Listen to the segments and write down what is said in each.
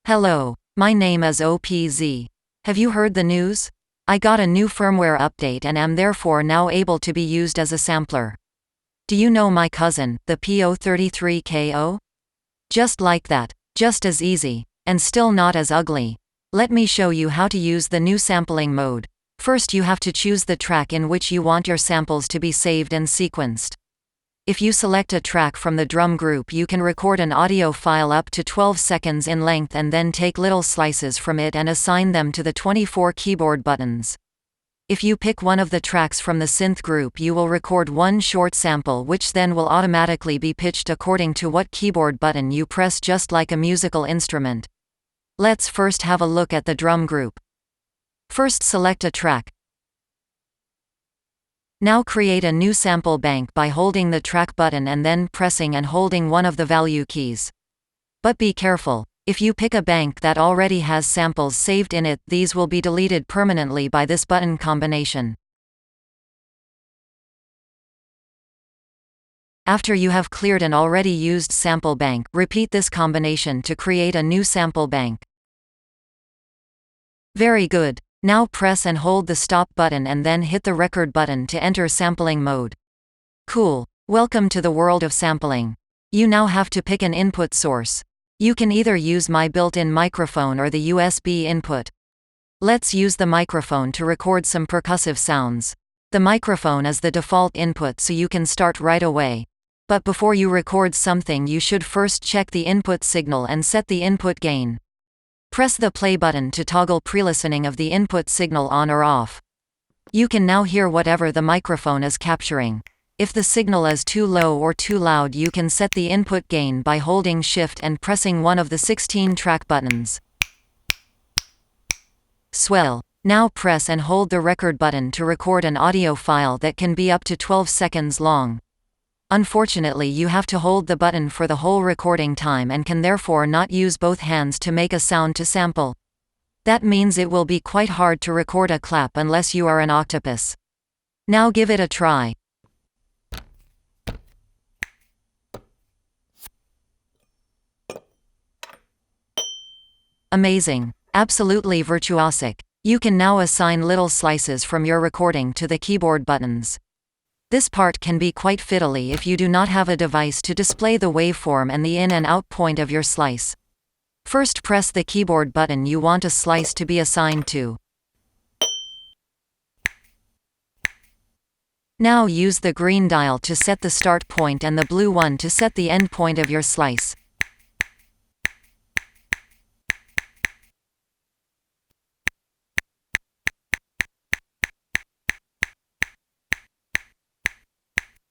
Hello, my name is OPZ. Have you heard the news? I got a new firmware update and am therefore now able to be used as a sampler. Do you know my cousin, the PO33KO? Just like that, just as easy, and still not as ugly. Let me show you how to use the new sampling mode. First you have to choose the track in which you want your samples to be saved and sequenced. If you select a track from the drum group, you can record an audio file up to 12 seconds in length and then take little slices from it and assign them to the 24 keyboard buttons. If you pick one of the tracks from the synth group, you will record one short sample which then will automatically be pitched according to what keyboard button you press, just like a musical instrument. Let's first have a look at the drum group. First select a track. Now create a new sample bank by holding the track button and then pressing and holding one of the value keys. But be careful, if you pick a bank that already has samples saved in it, these will be deleted permanently by this button combination. After you have cleared an already used sample bank, repeat this combination to create a new sample bank. Very good. Now press and hold the stop button and then hit the record button to enter sampling mode. Cool. Welcome to the world of sampling. You now have to pick an input source. You can either use my built-in microphone or the USB input. Let's use the microphone to record some percussive sounds. The microphone is the default input, so you can start right away. But before you record something, you should first check the input signal and set the input gain. Press the play button to toggle pre-listening of the input signal on or off. You can now hear whatever the microphone is capturing. If the signal is too low or too loud, you can set the input gain by holding Shift and pressing one of the 16 track buttons. Swell. Now press and hold the record button to record an audio file that can be up to 12 seconds long. Unfortunately, you have to hold the button for the whole recording time and can therefore not use both hands to make a sound to sample. That means it will be quite hard to record a clap unless you are an octopus. Now give it a try. Amazing. Absolutely virtuosic. You can now assign little slices from your recording to the keyboard buttons. This part can be quite fiddly if you do not have a device to display the waveform and the in and out point of your slice. First press the keyboard button you want a slice to be assigned to. Now use the green dial to set the start point and the blue one to set the end point of your slice.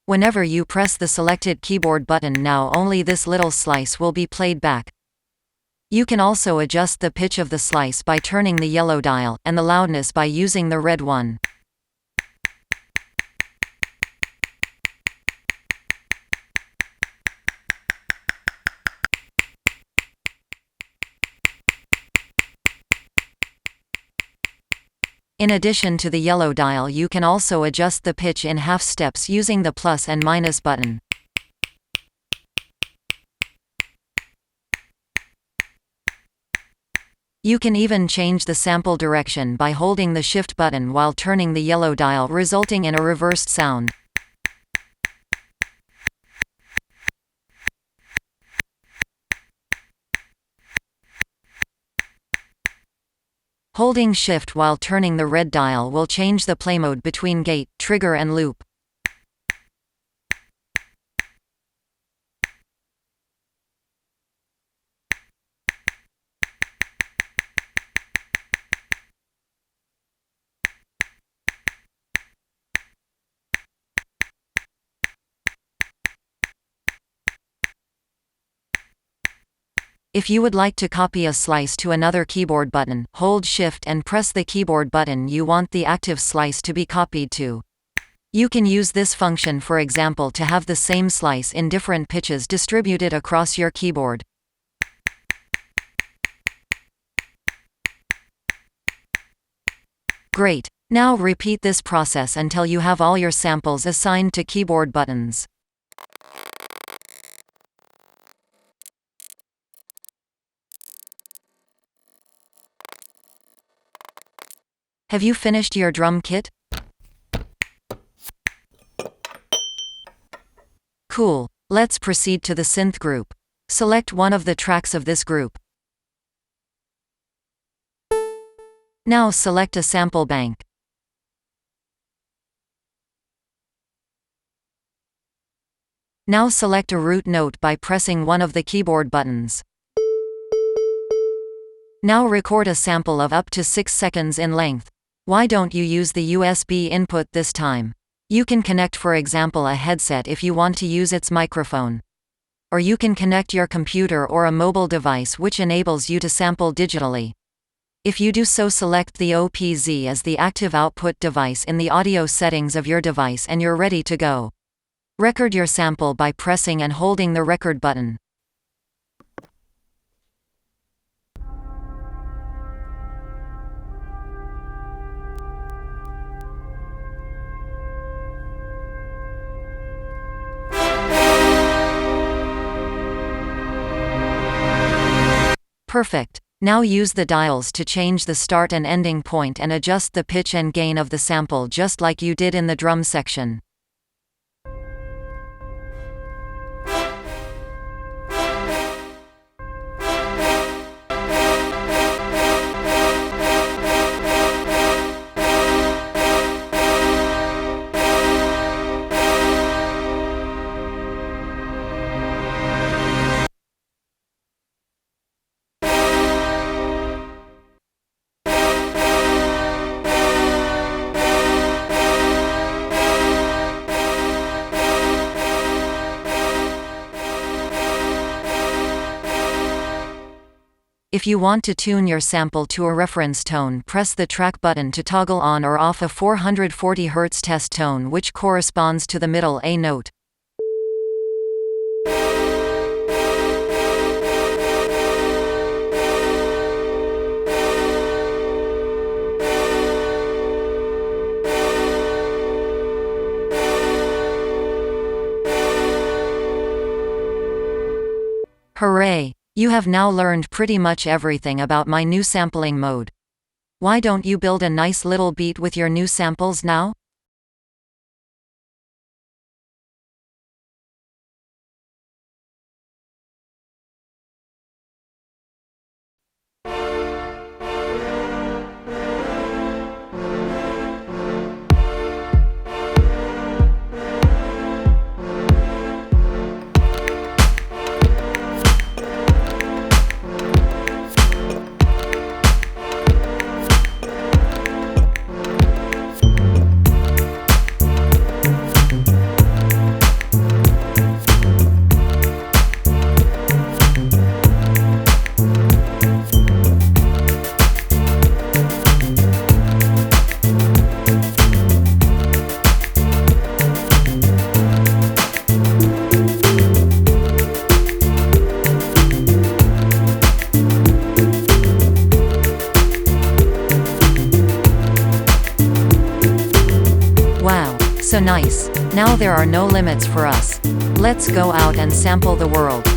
Whenever you press the selected keyboard button, now only this little slice will be played back. You can also adjust the pitch of the slice by turning the yellow dial, and the loudness by using the red one. In addition to the yellow dial, you can also adjust the pitch in half steps using the plus and minus button. You can even change the sample direction by holding the shift button while turning the yellow dial, resulting in a reversed sound. Holding Shift while turning the red dial will change the play mode between gate, trigger and loop. If you would like to copy a slice to another keyboard button, hold Shift and press the keyboard button you want the active slice to be copied to. You can use this function, for example, to have the same slice in different pitches distributed across your keyboard. Great. Now repeat this process until you have all your samples assigned to keyboard buttons. Have you finished your drum kit? Cool. Let's proceed to the synth group. Select one of the tracks of this group. Now select a sample bank. Now select a root note by pressing one of the keyboard buttons. Now record a sample of up to 6 seconds in length. Why don't you use the USB input this time? You can connect, for example, a headset if you want to use its microphone. Or you can connect your computer or a mobile device which enables you to sample digitally. If you do so, select the OPZ as the active output device in the audio settings of your device and you're ready to go. Record your sample by pressing and holding the record button. Perfect. Now use the dials to change the start and ending point and adjust the pitch and gain of the sample just like you did in the drum section. If you want to tune your sample to a reference tone, press the track button to toggle on or off a 440 Hz test tone which corresponds to the middle A note. Hooray! You have now learned pretty much everything about my new sampling mode. Why don't you build a nice little beat with your new samples now? So nice. Now there are no limits for us. Let's go out and sample the world.